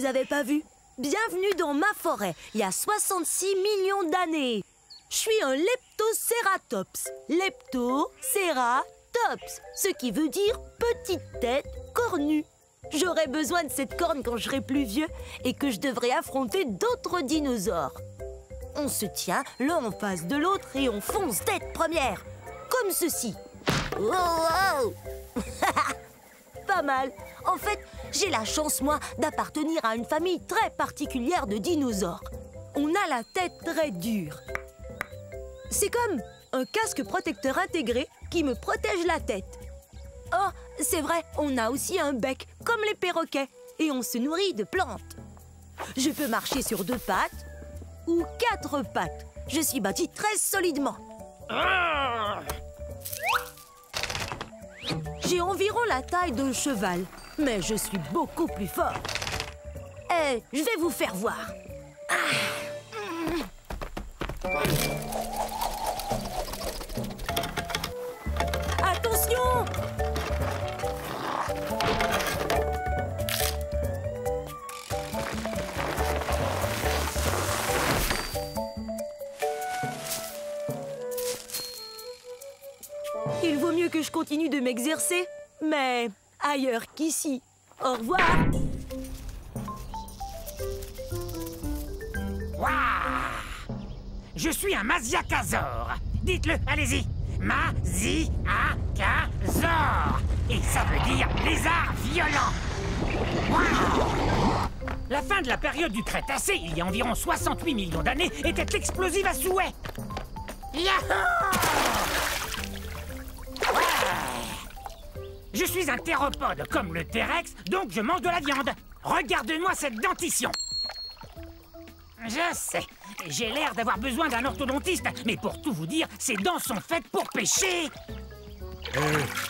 avez pas vu? Bienvenue dans ma forêt, il y a 66 millions d'années. Je suis un Leptoceratops. Leptoceratops, ce qui veut dire petite tête cornue. J'aurai besoin de cette corne quand je serai plus vieux et que je devrai affronter d'autres dinosaures. On se tient l'un en face de l'autre et on fonce tête première, comme ceci. Oh, oh. Pas mal. En fait, j'ai la chance, moi, d'appartenir à une famille très particulière de dinosaures. On a la tête très dure. C'est comme un casque protecteur intégré qui me protège la tête. Oh, c'est vrai, on a aussi un bec, comme les perroquets, et on se nourrit de plantes. Je peux marcher sur 2 pattes ou 4 pattes. Je suis bâti très solidement. J'ai environ la taille d'un cheval, mais je suis beaucoup plus fort. Et je vais vous faire voir. Attention! Il vaut mieux que je continue de m'exercer, mais ailleurs qu'ici. Au revoir! Waouh! Je suis un Masiakasaur. Dites-le, allez-y. Masiakasaur. Et ça veut dire lézard violent. Waouh! La fin de la période du Crétacé, il y a environ 68 millions d'années, était explosive à souhait. Yahoo! Je suis un théropode comme le T-Rex, donc je mange de la viande. Regarde-moi cette dentition. Je sais, j'ai l'air d'avoir besoin d'un orthodontiste, mais pour tout vous dire, ces dents sont faites pour pêcher.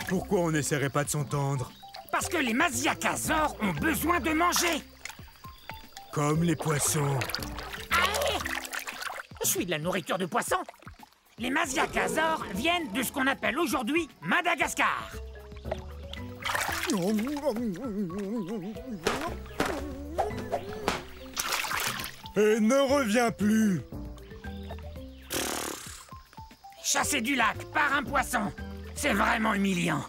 Pourquoi on n'essaierait pas de s'entendre? Parce que les Masiakasaurs ont besoin de manger. Comme les poissons. Allez! Je suis de la nourriture de poisson. Les Masiakasaurs viennent de ce qu'on appelle aujourd'hui Madagascar. Et ne reviens plus. Chassé du lac par un poisson, c'est vraiment humiliant.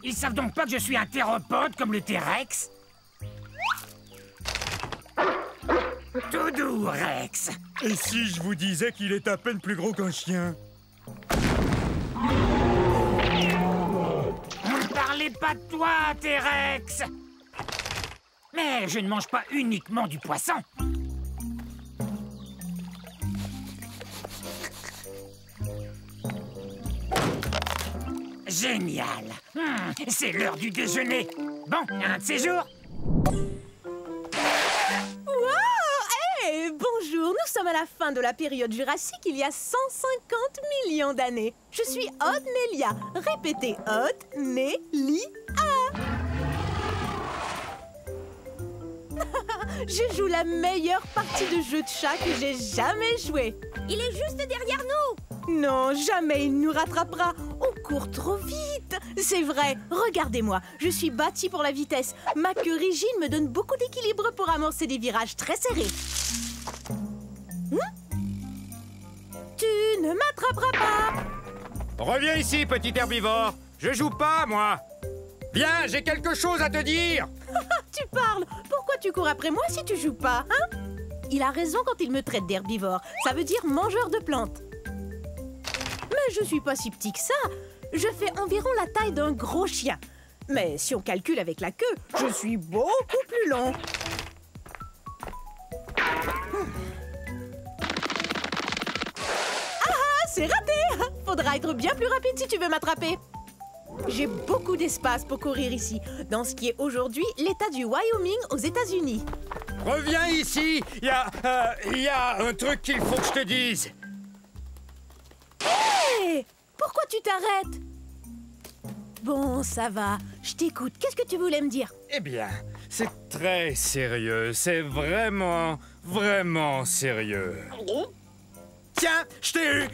Ils savent donc pas que je suis un théropode comme le T-Rex? Tout doux, Rex. Et si je vous disais qu'il est à peine plus gros qu'un chien? Ne parlez pas de toi, T-Rex. Mais je ne mange pas uniquement du poisson. Génial. C'est l'heure du déjeuner. Bon, un de ces jours. Bonjour, nous sommes à la fin de la période jurassique, il y a 150 millions d'années. Je suis Odnelia. Répétez, Odnelia. Je joue la meilleure partie de jeu de chat que j'ai jamais joué. Il est juste derrière nous! Non, jamais il nous rattrapera. On court trop vite. C'est vrai, regardez-moi. Je suis bâtie pour la vitesse. Ma queue rigide me donne beaucoup d'équilibre pour amorcer des virages très serrés. Tu ne m'attraperas pas. Reviens ici, petit herbivore. Je joue pas, moi. Viens, j'ai quelque chose à te dire. Tu parles. Pourquoi tu cours après moi si tu joues pas, hein? Il a raison quand il me traite d'herbivore. Ça veut dire mangeur de plantes. Mais je suis pas si petit que ça. Je fais environ la taille d'un gros chien. Mais si on calcule avec la queue, je suis beaucoup plus long. Ah, c'est raté! Faudra être bien plus rapide si tu veux m'attraper. J'ai beaucoup d'espace pour courir ici, dans ce qui est aujourd'hui l'État du Wyoming aux États-Unis. Reviens ici. Il y a un truc qu'il faut que je te dise. Hé! Pourquoi tu t'arrêtes? Bon, ça va. Je t'écoute. Qu'est-ce que tu voulais me dire? Eh bien, c'est très sérieux. C'est vraiment, vraiment sérieux. Tiens, je t'ai eu.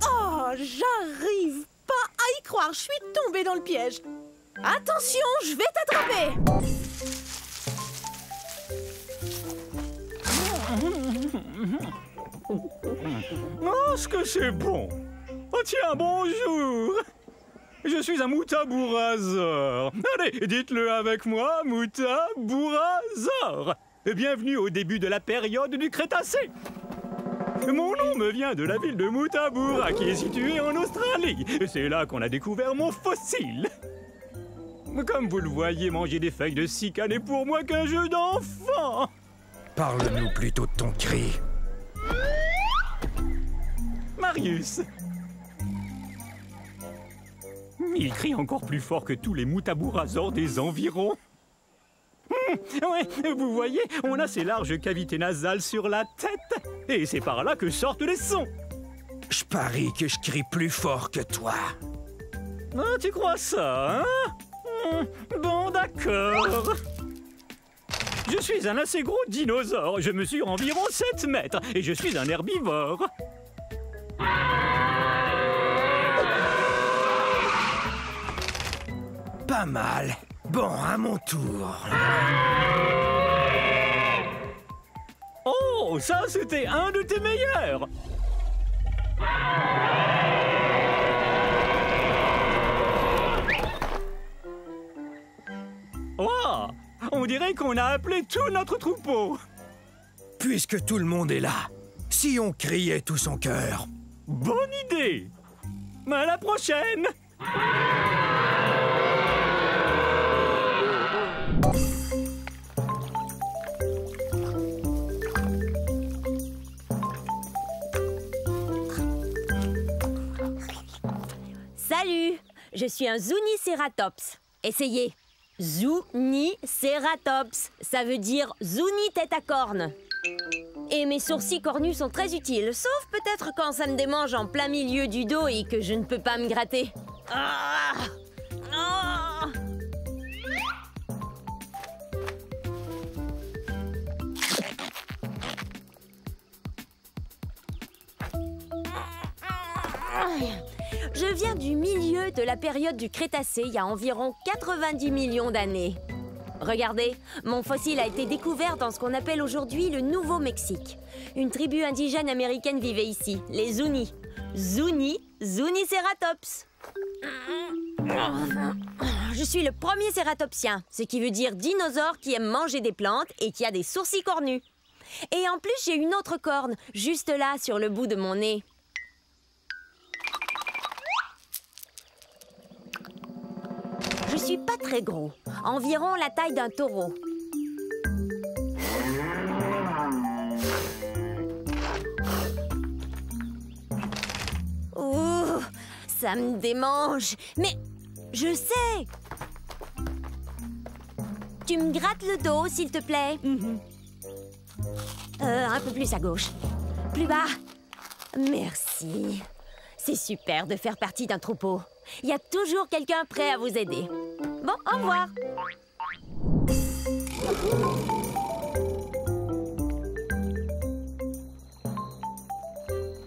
Oh, j'arrive pas à y croire. Je suis tombée dans le piège. Attention, je vais t'attraper. Oh, ce que c'est bon! Oh tiens, bonjour! Je suis un Moutabourasor. Allez, dites-le avec moi, Moutabourasor. Bienvenue au début de la période du Crétacé. Mon nom me vient de la ville de Moutaboura, qui est située en Australie. C'est là qu'on a découvert mon fossile. Comme vous le voyez, manger des feuilles de sika n'est pour moi qu'un jeu d'enfant. Parle-nous plutôt de ton cri. Marius. Il crie encore plus fort que tous les Moutabourasors des environs. Ouais, vous voyez, on a ces larges cavités nasales sur la tête. Et c'est par là que sortent les sons. Je parie que je crie plus fort que toi. Ah, tu crois ça, hein? Bon, d'accord. Je suis un assez gros dinosaure. Je mesure environ 7 mètres. Et je suis un herbivore. Pas mal. Bon, à mon tour. Oh, ça, c'était un de tes meilleurs. Oh, on dirait qu'on a appelé tout notre troupeau. Puisque tout le monde est là, si on criait tout son cœur. Bonne idée. À la prochaine. Salut, je suis un Zuniceratops. Essayez. Zuniceratops. Ça veut dire Zuni tête à cornes. Et mes sourcils cornus sont très utiles, sauf peut-être quand ça me démange en plein milieu du dos et que je ne peux pas me gratter. Ah! Ah! Je viens du milieu de la période du Crétacé, il y a environ 90 millions d'années. Regardez, mon fossile a été découvert dans ce qu'on appelle aujourd'hui le Nouveau-Mexique. Une tribu indigène américaine vivait ici, les Zuni. Zuniceratops. Je suis le premier cératopsien, ce qui veut dire dinosaure qui aime manger des plantes et qui a des sourcils cornus. Et en plus, j'ai une autre corne, juste là, sur le bout de mon nez. Je suis pas très gros, environ la taille d'un taureau. Ouh, ça me démange. Mais je sais. Tu me grattes le dos, s'il te plaît. Un peu plus à gauche. Plus bas. Merci. C'est super de faire partie d'un troupeau. Il y a toujours quelqu'un prêt à vous aider. Bon, au revoir.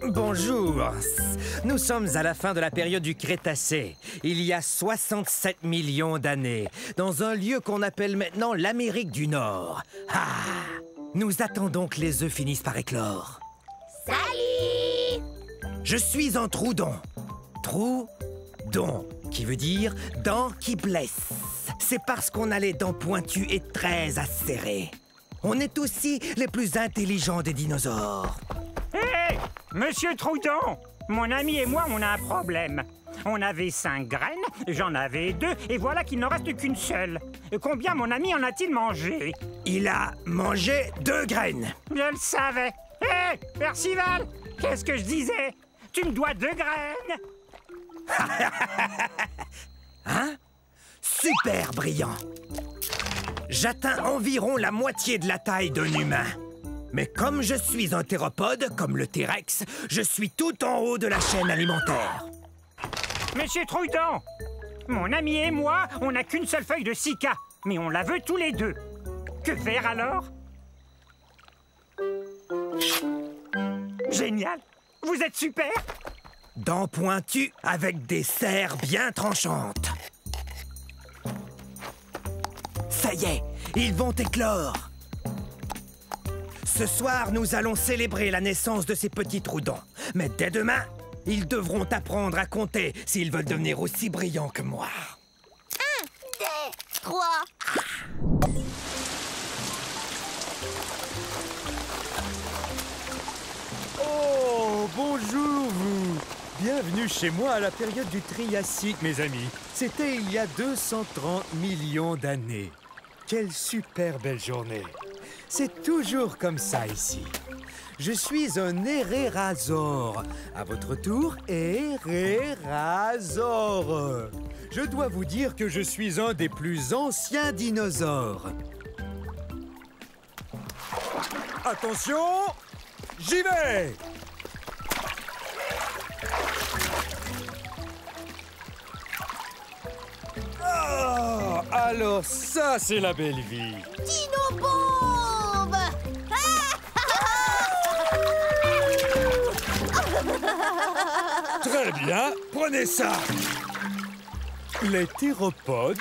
Bonjour. Nous sommes à la fin de la période du Crétacé, il y a 67 millions d'années, dans un lieu qu'on appelle maintenant l'Amérique du Nord. Ah! Nous attendons que les œufs finissent par éclore. Salut! Je suis un Troudon. Troudon, qui veut dire dents qui blessent. C'est parce qu'on a les dents pointues et très acérées. On est aussi les plus intelligents des dinosaures. Hé! Monsieur Troudon! Mon ami et moi, on a un problème. On avait 5 graines, j'en avais 2, et voilà qu'il n'en reste qu'une seule. Combien mon ami en a-t-il mangé? Il a mangé 2 graines. Je le savais. Hé! Percival! Qu'est-ce que je disais? Tu me dois 2 graines! Hein? Super brillant. J'atteins environ la moitié de la taille d'un humain. Mais comme je suis un théropode, comme le T-Rex, je suis tout en haut de la chaîne alimentaire. Monsieur Troudon! Mon ami et moi, on n'a qu'une seule feuille de sika, mais on la veut tous les deux. Que faire alors? Génial! Vous êtes super! Dents pointues avec des serres bien tranchantes. Ça y est, ils vont éclore. Ce soir, nous allons célébrer la naissance de ces petits troudons. Mais dès demain, ils devront apprendre à compter s'ils veulent devenir aussi brillants que moi. 1, 2, 3. Oh, bonjour vous. Bienvenue chez moi à la période du Triassique, mes amis. C'était il y a 230 millions d'années. Quelle super belle journée. C'est toujours comme ça ici. Je suis un hérérasaure. À votre tour, hérérasaure. Je dois vous dire que je suis un des plus anciens dinosaures. Attention, j'y vais! Oh, alors ça, c'est la belle vie. Dino-bombe! Très bien, prenez ça. Les théropodes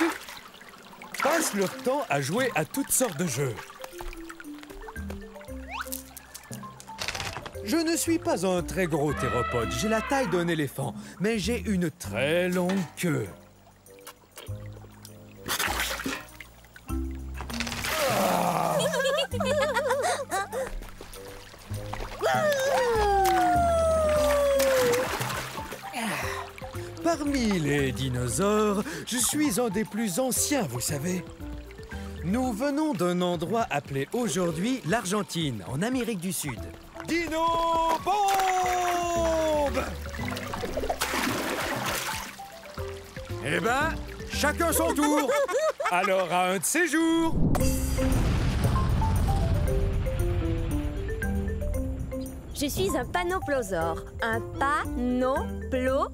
passent leur temps à jouer à toutes sortes de jeux. Je ne suis pas un très gros théropode, j'ai la taille d'un éléphant, mais j'ai une très longue queue. Parmi les dinosaures, je suis un des plus anciens, vous savez. Nous venons d'un endroit appelé aujourd'hui l'Argentine, en Amérique du Sud. Dino-bombe! Eh ben, chacun son tour. Alors, à un de ces jours. Je suis un panoplosaure. Un panoplosaure.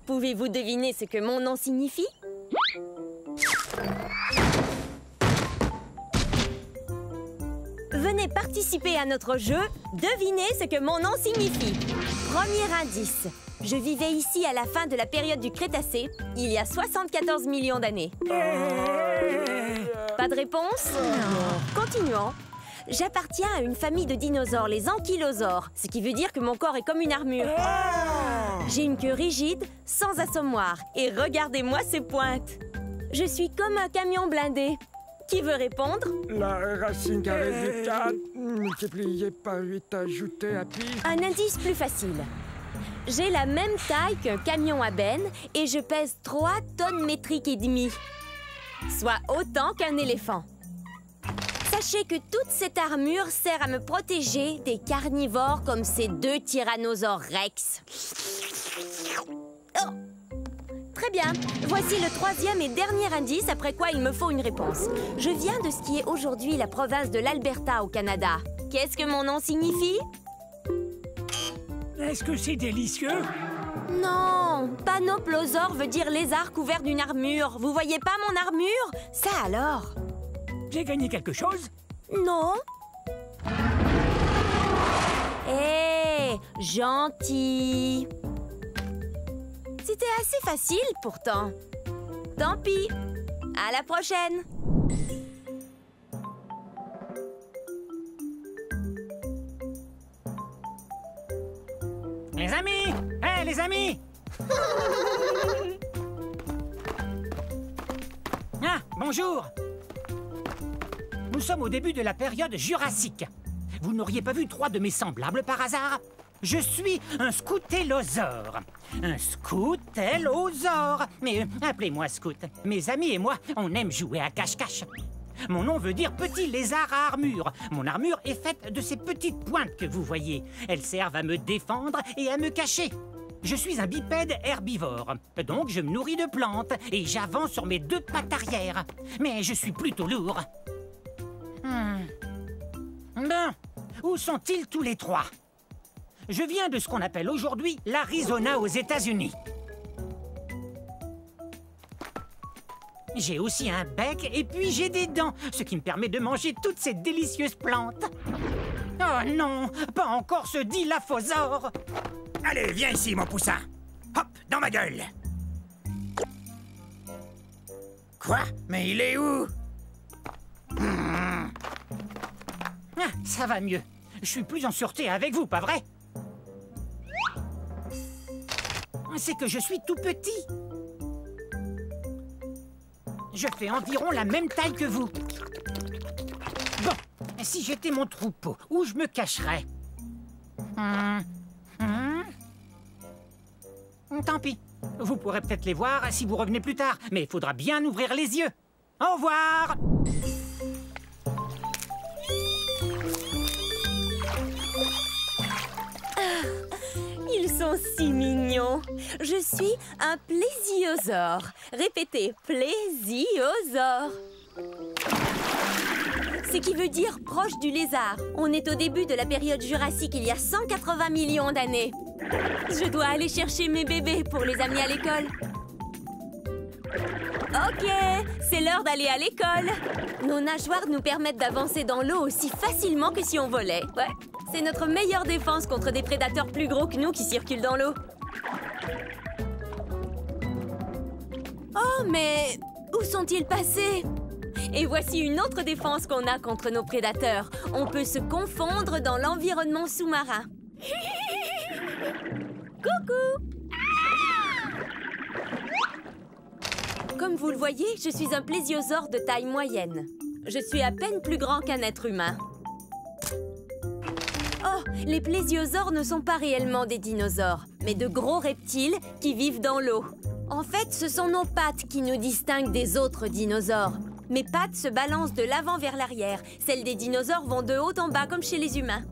Pouvez-vous deviner ce que mon nom signifie? Venez participer à notre jeu. Devinez ce que mon nom signifie. Premier indice. Je vivais ici à la fin de la période du Crétacé, il y a 74 millions d'années. Pas de réponse? Non. Continuons. J'appartiens à une famille de dinosaures, les ankylosaures, ce qui veut dire que mon corps est comme une armure. J'ai une queue rigide, sans assommoir, et regardez-moi ces pointes. Je suis comme un camion blindé. Qui veut répondre? La racine carrée du 4 multiplié par 8 ajouté à pi. Un indice plus facile. J'ai la même taille qu'un camion à benne et je pèse 3 tonnes métriques et demie, soit autant qu'un éléphant. Sachez que toute cette armure sert à me protéger des carnivores comme ces 2 tyrannosaures rex. Oh! Très bien. Voici le 3e et dernier indice, après quoi il me faut une réponse. Je viens de ce qui est aujourd'hui la province de l'Alberta au Canada. Qu'est-ce que mon nom signifie? Est-ce que c'est délicieux? Non, panoplosaure veut dire lézard couvert d'une armure. Vous voyez pas mon armure? Ça alors? J'ai gagné quelque chose? Non. Hé, gentil. C'était assez facile pourtant. Tant pis. À la prochaine. Les amis! Hé, les amis! Ah, bonjour! Nous sommes au début de la période jurassique. Vous n'auriez pas vu 3 de mes semblables par hasard? Je suis un scoutellosaure. Un scoutellosaure. Mais appelez-moi Scout. Mes amis et moi, on aime jouer à cache-cache. Mon nom veut dire petit lézard à armure. Mon armure est faite de ces petites pointes que vous voyez. Elles servent à me défendre et à me cacher. Je suis un bipède herbivore, donc je me nourris de plantes et j'avance sur mes 2 pattes arrière. Mais je suis plutôt lourd. Bon, où sont-ils tous les 3? Je viens de ce qu'on appelle aujourd'hui l'Arizona aux États-Unis. J'ai aussi un bec et puis j'ai des dents, ce qui me permet de manger toutes ces délicieuses plantes. Oh non, pas encore ce dilaphosaure. Allez, viens ici, mon poussin. Hop, dans ma gueule. Quoi? Mais il est où? Ah, ça va mieux. Je suis plus en sûreté avec vous, pas vrai? C'est que je suis tout petit. Je fais environ la même taille que vous. Bon, si j'étais mon troupeau, où je me cacherais? Tant pis. Vous pourrez peut-être les voir si vous revenez plus tard, mais il faudra bien ouvrir les yeux. Au revoir! Ils sont si mignons. Je suis un plésiosaure. Répétez, plésiosaure. Ce qui veut dire proche du lézard. On est au début de la période jurassique, il y a 180 millions d'années. Je dois aller chercher mes bébés pour les amener à l'école. Ok, c'est l'heure d'aller à l'école. Nos nageoires nous permettent d'avancer dans l'eau aussi facilement que si on volait. Ouais, c'est notre meilleure défense contre des prédateurs plus gros que nous qui circulent dans l'eau. Oh, mais où sont-ils passés? Et voici une autre défense qu'on a contre nos prédateurs. On peut se confondre dans l'environnement sous-marin. Coucou! Comme vous le voyez, je suis un plésiosaure de taille moyenne. Je suis à peine plus grand qu'un être humain. Oh, les plésiosaures ne sont pas réellement des dinosaures, mais de gros reptiles qui vivent dans l'eau. En fait, ce sont nos pattes qui nous distinguent des autres dinosaures. Mes pattes se balancent de l'avant vers l'arrière. Celles des dinosaures vont de haut en bas, comme chez les humains.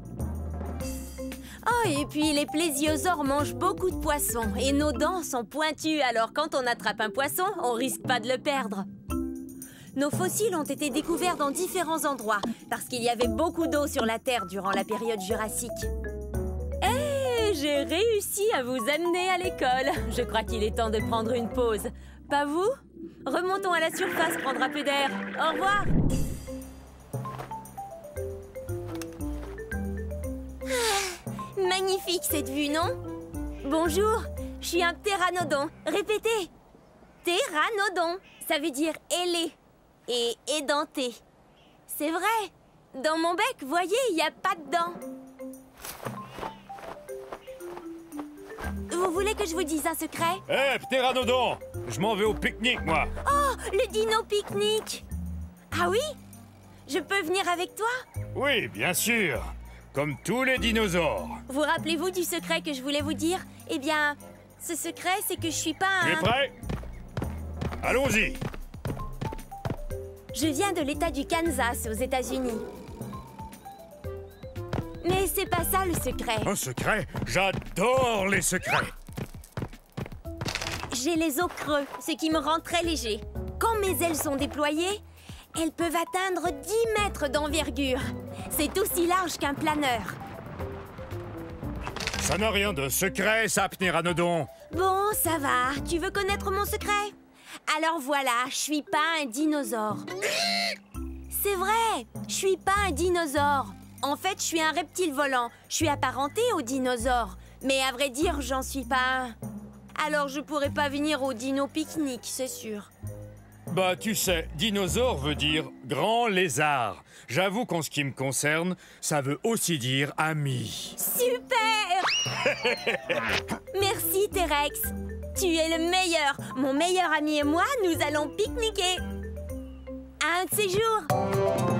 Oh, et puis les plésiosaures mangent beaucoup de poissons. Et nos dents sont pointues, alors quand on attrape un poisson, on risque pas de le perdre. Nos fossiles ont été découverts dans différents endroits, parce qu'il y avait beaucoup d'eau sur la Terre durant la période jurassique. Hé, j'ai réussi à vous amener à l'école. Je crois qu'il est temps de prendre une pause. Pas vous? Remontons à la surface, prendre un peu d'air. Au revoir. Magnifique cette vue, non? Bonjour, je suis un ptéranodon. Répétez. Ptéranodon, ça veut dire ailé et édenté. C'est vrai. Dans mon bec, voyez, il n'y a pas de dents. Vous voulez que je vous dise un secret? Hé, ptéranodon! Je m'en vais au pique-nique, moi! Oh, le dino pique-nique! Ah oui? Je peux venir avec toi? Oui, bien sûr! Comme tous les dinosaures! Vous rappelez-vous du secret que je voulais vous dire? Eh bien, ce secret, c'est que je suis pas un... Tu es prêt? Allons-y! Je viens de l'État du Kansas, aux États-Unis. Mais c'est pas ça le secret. Un secret? J'adore les secrets! J'ai les os creux, ce qui me rend très léger. Quand mes ailes sont déployées, elles peuvent atteindre 10 mètres d'envergure. C'est aussi large qu'un planeur. Ça n'a rien de secret, ça, ptéranodon! Bon, ça va. Tu veux connaître mon secret? Alors voilà, je suis pas un dinosaure. C'est vrai, je suis pas un dinosaure. En fait, je suis un reptile volant. Je suis apparenté aux dinosaures. Mais à vrai dire, j'en suis pas un. Alors je pourrais pas venir au dino pique-nique, c'est sûr. Bah, tu sais, dinosaure veut dire grand lézard. J'avoue qu'en ce qui me concerne, ça veut aussi dire ami. Super! Merci, T-Rex. Tu es le meilleur. Mon meilleur ami et moi, nous allons pique-niquer. Un de ces jours.